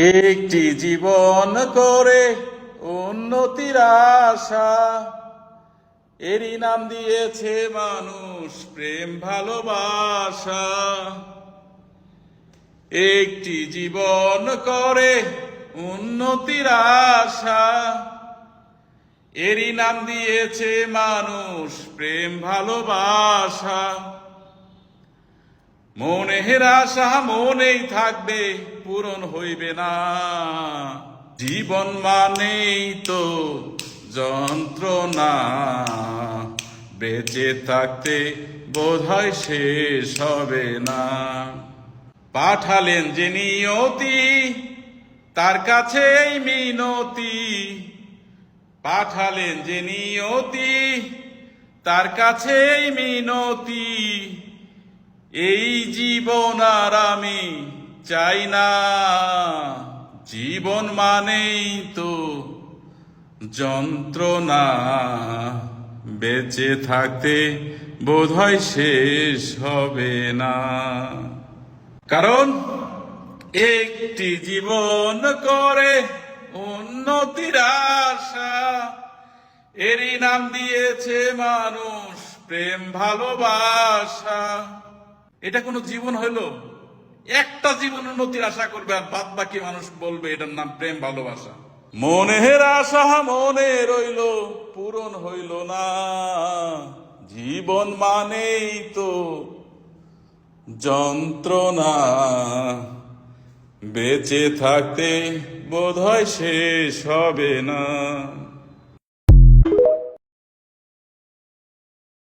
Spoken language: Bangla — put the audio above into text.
একটি জীবন করে উন্নতির আশা, এরই নাম দিয়েছে মানুষ প্রেম ভালোবাসা। একটি জীবন করে উন্নতির আশা, এরই নাম দিয়েছে মানুষ প্রেম ভালোবাসা। মনের আশা মনেই থাকবে, পূরণ হইবে না। জীবন মানেই তো যন্ত্রণা, বেঁচে থাকতে বোধহয় শেষ হবে না। পাঠালেন যে নিয়তি, তার কাছে এই মিনতি। পাঠালেন যে নিয়তি, তার কাছে এই মিনতি। এই জীবন আর আমি চাই না। জীবন মানেই তো যন্ত্রণা, বেঁচে থাকতে বোধহয় শেষ হবে না। কারণ একটি জীবন করে উন্নতির আশা, এরই নাম দিয়েছে মানুষ প্রেম ভালোবাসা। এটা কোনো জীবন হইলো? একটা জীবন উন্নতির আশা করবে আর বাদ বাকি মানুষ বলবে এটার নাম প্রেম ভালোবাসা। মনের আশা মনে রইল, পূরণ হইল না। জীবন মানেই তো যন্ত্রণা, বেঁচে থাকতে বোধহয় শেষ হবে না।